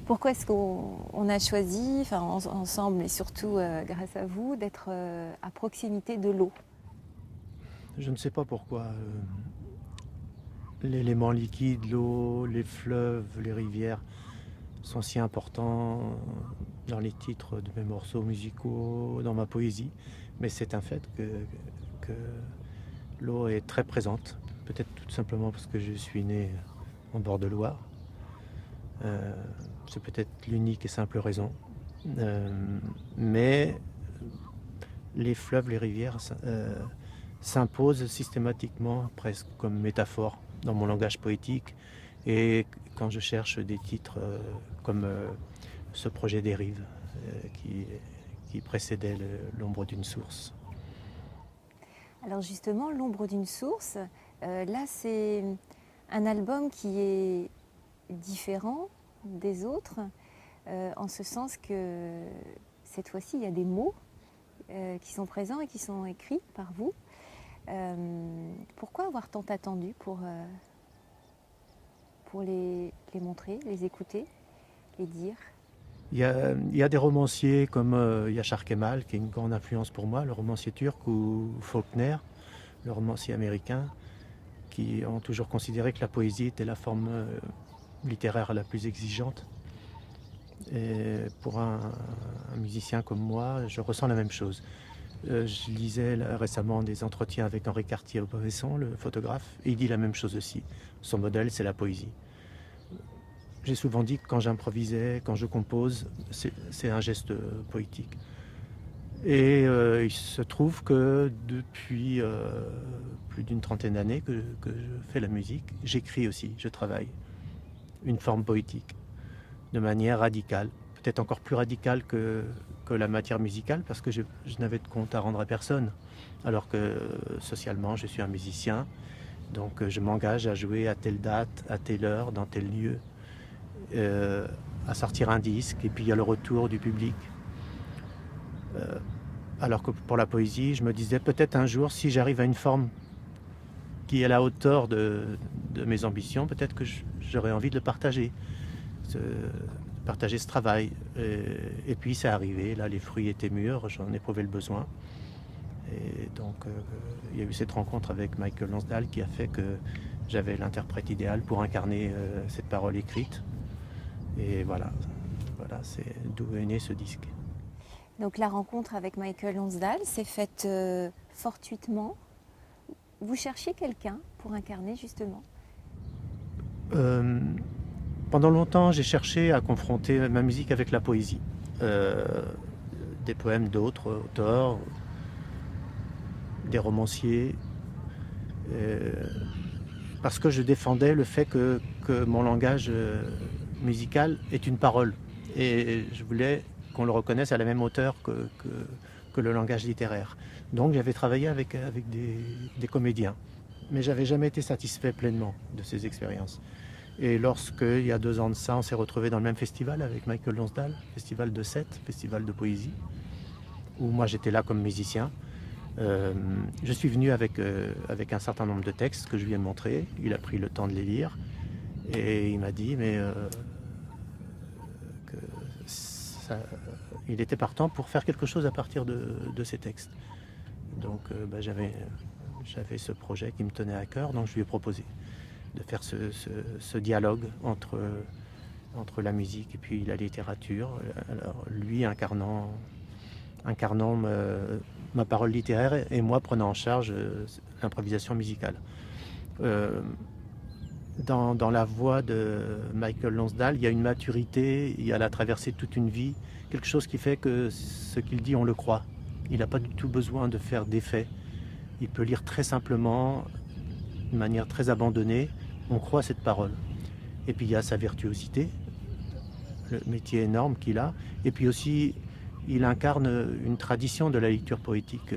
Pourquoi est-ce qu'on a choisi, enfin ensemble et surtout grâce à vous, d'être à proximité de l'eau? Je ne sais pas pourquoi. L'élément liquide, l'eau, les fleuves, les rivières sont si importants dans les titres de mes morceaux musicaux, dans ma poésie. Mais c'est un fait que l'eau est très présente. Peut-être tout simplement parce que je suis né en bord de Loire. Euh, c'est peut-être l'unique et simple raison. Euh, mais les fleuves, les rivières s'imposent systématiquement, presque comme métaphore dans mon langage poétique. Et quand je cherche des titres comme ce projet des rives qui précédait l'ombre d'une source. Alors justement, l'ombre d'une source, là c'est un album qui est différent des autres, en ce sens que cette fois-ci il y a des mots qui sont présents et qui sont écrits par vous. Pourquoi avoir tant attendu pour les montrer, les écouter, les dire? Il y a des romanciers comme Yashar Kemal, qui est une grande influence pour moi, le romancier turc, ou Faulkner, le romancier américain, qui ont toujours considéré que la poésie était la forme littéraire la plus exigeante. Et pour un musicien comme moi, je ressens la même chose. Je lisais récemment des entretiens avec Henri Cartier-Bresson, le photographe, et il dit la même chose aussi. Son modèle, c'est la poésie. J'ai souvent dit que quand j'improvisais, quand je compose, c'est un geste poétique. Et il se trouve que depuis plus d'une trentaine d'années que je fais la musique, j'écris aussi, je travaille une forme poétique de manière radicale, peut-être encore plus radicale que la matière musicale, parce que je n'avais de compte à rendre à personne, alors que socialement je suis un musicien, donc je m'engage à jouer à telle date, à telle heure, dans tel lieu, à sortir un disque, et puis il y a le retour du public. Alors que pour la poésie, je me disais peut-être un jour, si j'arrive à une forme qui est à la hauteur de mes ambitions, peut-être que j'aurais envie de le partager, partager ce travail. Et puis c'est arrivé, là les fruits étaient mûrs, j'en éprouvais le besoin. Et donc il y a eu cette rencontre avec Michael Lonsdale qui a fait que j'avais l'interprète idéal pour incarner cette parole écrite. Et voilà, c'est d'où est né ce disque. Donc la rencontre avec Michael Lonsdale s'est faite fortuitement. Vous cherchiez quelqu'un pour incarner justement? Euh, Pendant longtemps, j'ai cherché à confronter ma musique avec la poésie. Euh, des poèmes d'autres auteurs, des romanciers, euh, parce que je défendais le fait que mon langage musical est une parole. Et je voulais qu'on le reconnaisse à la même hauteur que le langage littéraire. Donc j'avais travaillé avec des comédiens, mais j'avais jamais été satisfait pleinement de ces expériences. Et lorsque, il y a 2 ans de ça, on s'est retrouvés dans le même festival avec Michael Lonsdale, festival de Sète, festival de poésie, où moi j'étais là comme musicien. Je suis venu avec un certain nombre de textes que je lui ai montrés. Il a pris le temps de les lire et il m'a dit que ça, il était partant pour faire quelque chose à partir de ces textes. Donc j'avais ce projet qui me tenait à cœur, donc je lui ai proposé de faire ce dialogue entre la musique et puis la littérature. Alors lui incarnant ma parole littéraire et moi prenant en charge l'improvisation musicale. Euh, dans la voix de Michael Lonsdale, il y a une maturité, il y a la traversée de toute une vie, quelque chose qui fait que ce qu'il dit, on le croit. Il n'a pas du tout besoin de faire d'effets. Il peut lire très simplement, de manière très abandonnée. On croit cette parole. Et puis il y a sa virtuosité, le métier énorme qu'il a. Et puis aussi, il incarne une tradition de la lecture poétique.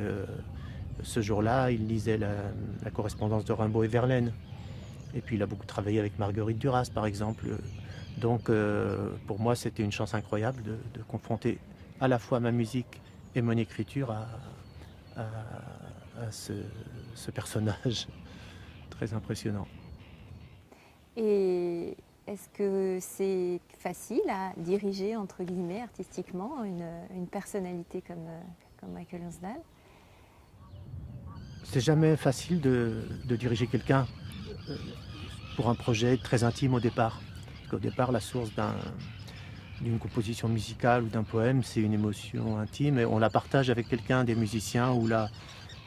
Ce jour-là, il lisait la correspondance de Rimbaud et Verlaine. Et puis il a beaucoup travaillé avec Marguerite Duras, par exemple. Donc pour moi, c'était une chance incroyable de confronter à la fois ma musique et mon écriture à, à ce personnage très impressionnant. Et est-ce que c'est facile à diriger, entre guillemets, artistiquement, une personnalité comme Michael Lansdale? C'est jamais facile de diriger quelqu'un pour un projet très intime au départ. Parce qu'au départ, la source d'une composition musicale ou d'un poème, c'est une émotion intime et on la partage avec quelqu'un, des musiciens ou là,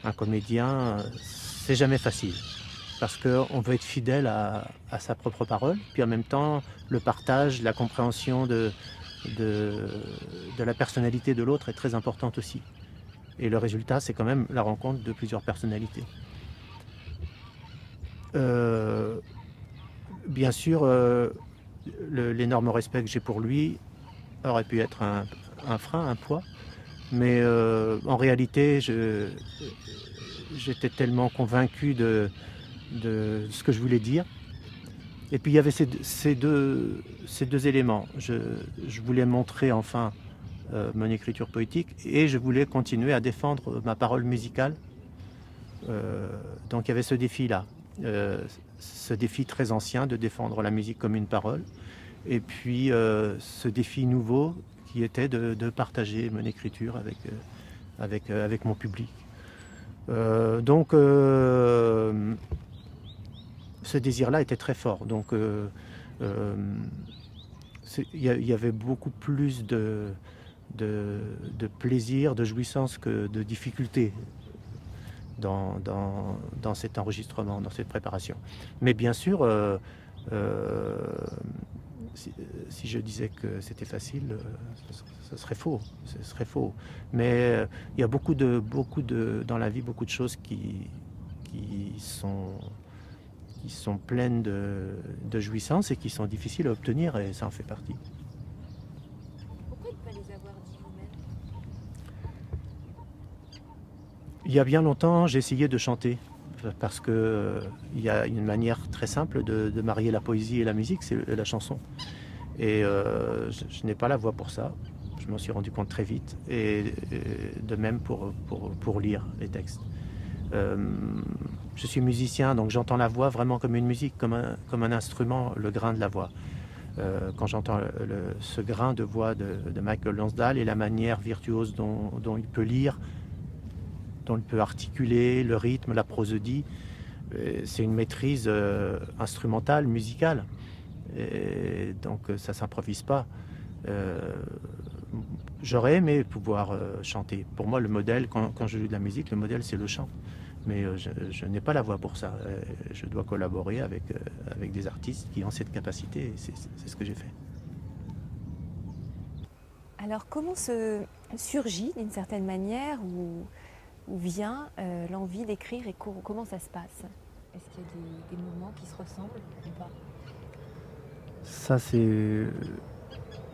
un comédien. C'est jamais facile parce qu'on veut être fidèle à sa propre parole, puis en même temps, le partage, la compréhension de la personnalité de l'autre est très importante aussi. Et le résultat, c'est quand même la rencontre de plusieurs personnalités. Bien sûr, l'énorme respect que j'ai pour lui aurait pu être un frein, un poids, mais en réalité, j'étais tellement convaincu de ce que je voulais dire. Et puis il y avait ces deux éléments. Je voulais montrer enfin mon écriture poétique et je voulais continuer à défendre ma parole musicale. Donc il y avait ce défi-là, ce défi très ancien de défendre la musique comme une parole, et puis ce défi nouveau qui était de partager mon écriture avec mon public. Donc ce désir-là était très fort. Donc il y avait beaucoup plus de plaisir, de jouissance que de difficulté dans cet enregistrement, dans cette préparation. Mais bien sûr, si je disais que c'était facile, ce serait faux. Ce serait faux. Mais il y a dans la vie beaucoup de choses qui sont pleines de jouissance et qui sont difficiles à obtenir, et ça en fait partie. Pourquoi ne pas les avoir dit vous-même? Il y a bien longtemps, j'ai essayé de chanter, parce que il y a une manière très simple de marier la poésie et la musique, c'est la chanson. Et je n'ai pas la voix pour ça. Je m'en suis rendu compte très vite. Et de même pour lire les textes. Je suis musicien, donc j'entends la voix vraiment comme une musique, comme un instrument, le grain de la voix. Quand j'entends ce grain de voix de Michael Lansdale et la manière virtuose dont il peut lire, dont il peut articuler le rythme, la prosodie, c'est une maîtrise instrumentale, musicale. Et donc ça ne s'improvise pas. J'aurais aimé pouvoir chanter. Pour moi, le modèle, quand je joue de la musique, le modèle, c'est le chant. Mais je n'ai pas la voix pour ça. Je dois collaborer avec des artistes qui ont cette capacité, et c'est ce que j'ai fait. Alors comment se surgit d'une certaine manière ou vient l'envie d'écrire et comment ça se passe? Est-ce qu'il y a des moments qui se ressemblent ou pas? Ça, c'est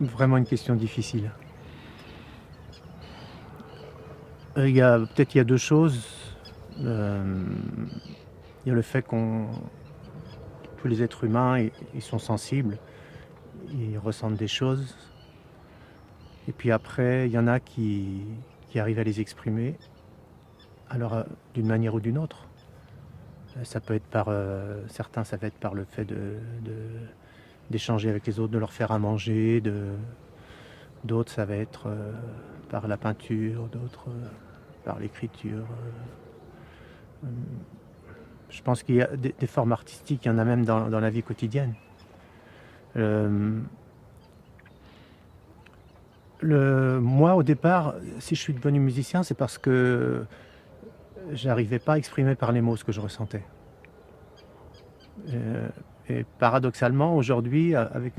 vraiment une question difficile. Peut-être il y a deux choses. Il y a le fait que tous les êtres humains, ils sont sensibles, ils ressentent des choses. Et puis après, il y en a qui arrivent à les exprimer, alors d'une manière ou d'une autre. Ça peut être certains, ça va être par le fait d'échanger avec les autres, de leur faire à manger, d'autres, ça va être par la peinture, d'autres par l'écriture. Je pense qu'il y a des formes artistiques, il y en a même dans la vie quotidienne. Moi, au départ, si je suis devenu musicien, c'est parce que j'arrivais pas à exprimer par les mots ce que je ressentais. Et paradoxalement, aujourd'hui, avec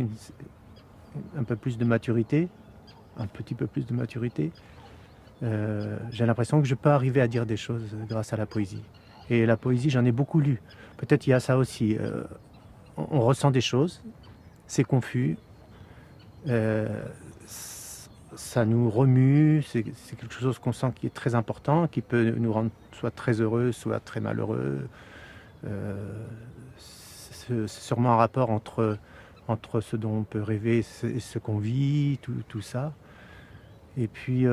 un peu plus de maturité, un petit peu plus de maturité, j'ai l'impression que je peux arriver à dire des choses grâce à la poésie. Et la poésie, j'en ai beaucoup lu. Peut-être il y a ça aussi. On ressent des choses, c'est confus, ça nous remue, c'est quelque chose qu'on sent qui est très important, qui peut nous rendre soit très heureux, soit très malheureux. C'est sûrement un rapport entre ce dont on peut rêver et ce qu'on vit, tout ça. Et puis,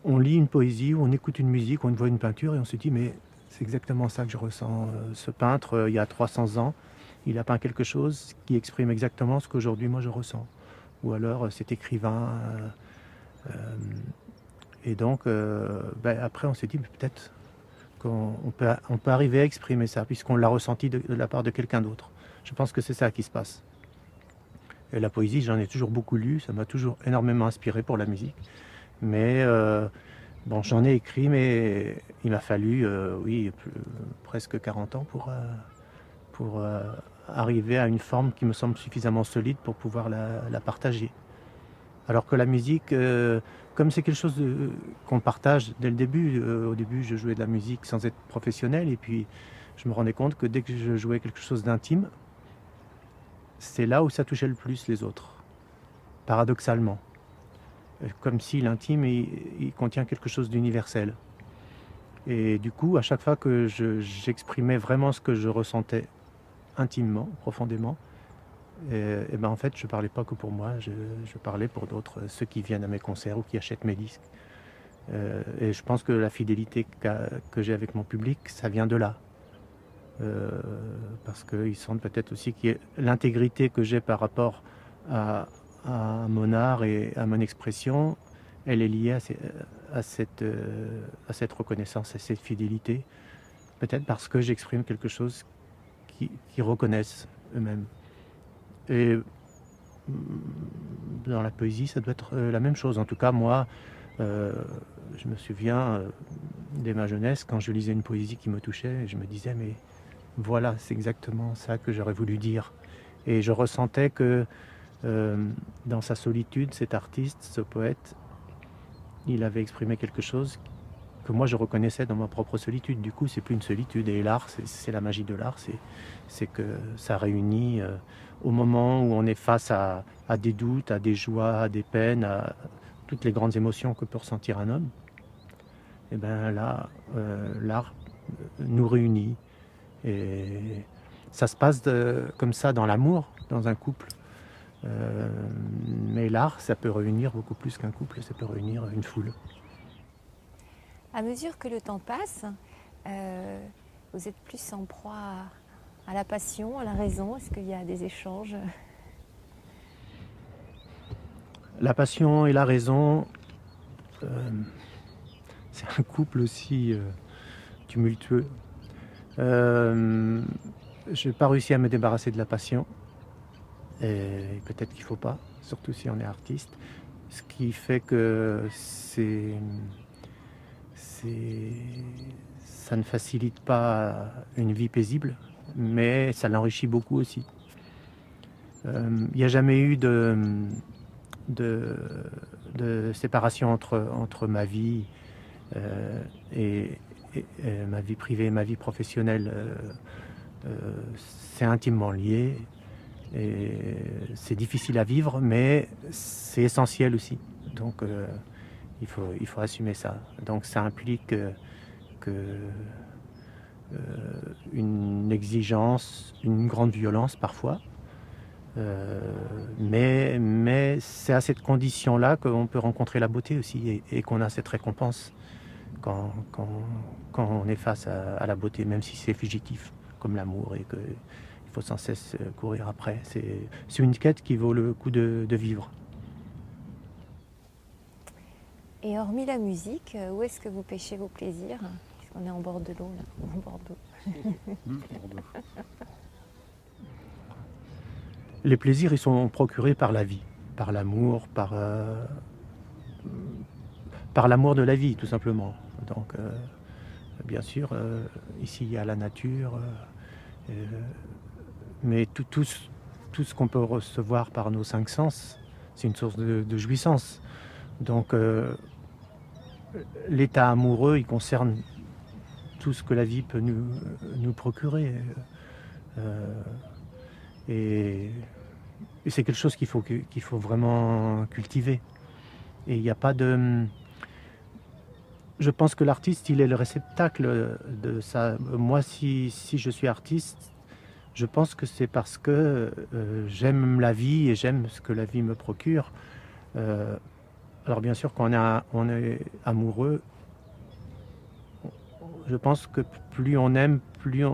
on lit une poésie, ou on écoute une musique, on voit une peinture, et on se dit, mais c'est exactement ça que je ressens. Ce peintre, il y a 300 ans, il a peint quelque chose qui exprime exactement ce qu'aujourd'hui moi je ressens. Ou alors cet écrivain. Et donc, après on s'est dit, mais peut-être on peut arriver à exprimer ça, puisqu'on l'a ressenti de la part de quelqu'un d'autre. Je pense que c'est ça qui se passe. Et la poésie, j'en ai toujours beaucoup lu, ça m'a toujours énormément inspiré pour la musique. Mais bon, j'en ai écrit, mais il m'a fallu, presque 40 ans pour arriver à une forme qui me semble suffisamment solide pour pouvoir la partager. Alors que la musique, comme c'est quelque chose qu'on partage dès le début, au début je jouais de la musique sans être professionnel, et puis je me rendais compte que dès que je jouais quelque chose d'intime, c'est là où ça touchait le plus les autres, paradoxalement. Comme si l'intime, il contient quelque chose d'universel. Et du coup, à chaque fois que j'exprimais vraiment ce que je ressentais intimement, profondément, et en fait, je ne parlais pas que pour moi, je parlais pour d'autres, ceux qui viennent à mes concerts ou qui achètent mes disques. Et je pense que la fidélité que j'ai avec mon public, ça vient de là. Parce qu'ils sentent peut-être aussi que l'intégrité que j'ai par rapport à mon art et à mon expression, elle est liée à cette reconnaissance, à cette fidélité. Peut-être parce que j'exprime quelque chose qu'ils reconnaissent eux-mêmes. Et dans la poésie, ça doit être la même chose. En tout cas, moi, je me souviens dès ma jeunesse, quand je lisais une poésie qui me touchait, je me disais, mais voilà, c'est exactement ça que j'aurais voulu dire. Et je ressentais que dans sa solitude, cet artiste, ce poète, il avait exprimé quelque chose que moi je reconnaissais dans ma propre solitude. Du coup, c'est plus une solitude. Et l'art, c'est la magie de l'art, c'est que ça réunit au moment où on est face à des doutes, à des joies, à des peines, à toutes les grandes émotions que peut ressentir un homme. Et bien là, l'art nous réunit. Et ça se passe comme ça dans l'amour, dans un couple. Mais l'art, ça peut réunir beaucoup plus qu'un couple, ça peut réunir une foule. À mesure que le temps passe, vous êtes plus en proie à la passion, à la raison. Est-ce qu'il y a des échanges? La passion et la raison, c'est un couple aussi tumultueux. Je n'ai pas réussi à me débarrasser de la passion, et peut-être qu'il ne faut pas, surtout si on est artiste. Ce qui fait que ça ne facilite pas une vie paisible, mais ça l'enrichit beaucoup aussi. Il n'y a jamais eu de séparation entre ma vie et ma vie privée et ma vie professionnelle. C'est intimement lié et c'est difficile à vivre, mais c'est essentiel aussi. Donc il faut assumer ça. Donc ça implique une exigence, une grande violence parfois. Mais c'est à cette condition-là qu'on peut rencontrer la beauté aussi et qu'on a cette récompense quand on est face à la beauté, même si c'est fugitif comme l'amour et qu'il faut sans cesse courir après. C'est une quête qui vaut le coup de vivre. Et hormis la musique, où est-ce que vous pêchez vos plaisirs? Puisqu'on est en bord de l'eau, là, en Bordeaux. Les plaisirs, ils sont procurés par la vie, par l'amour, par l'amour de la vie, tout simplement. Donc, bien sûr, ici, il y a la nature, mais tout ce qu'on peut recevoir par nos 5 sens, c'est une source de jouissance. Donc, l'état amoureux, il concerne tout ce que la vie peut nous procurer. Et c'est quelque chose qu'il faut vraiment cultiver. Et il n'y a pas de... Je pense que l'artiste, il est le réceptacle de ça. Moi, si je suis artiste, je pense que c'est parce que j'aime la vie et j'aime ce que la vie me procure. Alors bien sûr, quand on est amoureux, je pense que plus on aime, plus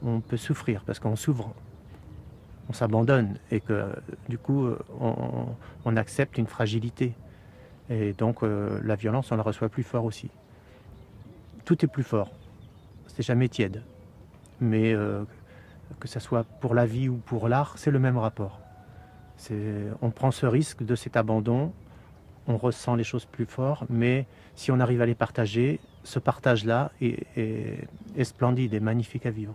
on peut souffrir parce qu'on s'ouvre, on s'abandonne et que du coup, on accepte une fragilité. Et donc, la violence, on la reçoit plus fort aussi. Tout est plus fort, c'est jamais tiède. Mais que ça soit pour la vie ou pour l'art, c'est le même rapport. On prend ce risque de cet abandon, on ressent les choses plus fort, mais si on arrive à les partager, ce partage-là est splendide et magnifique à vivre.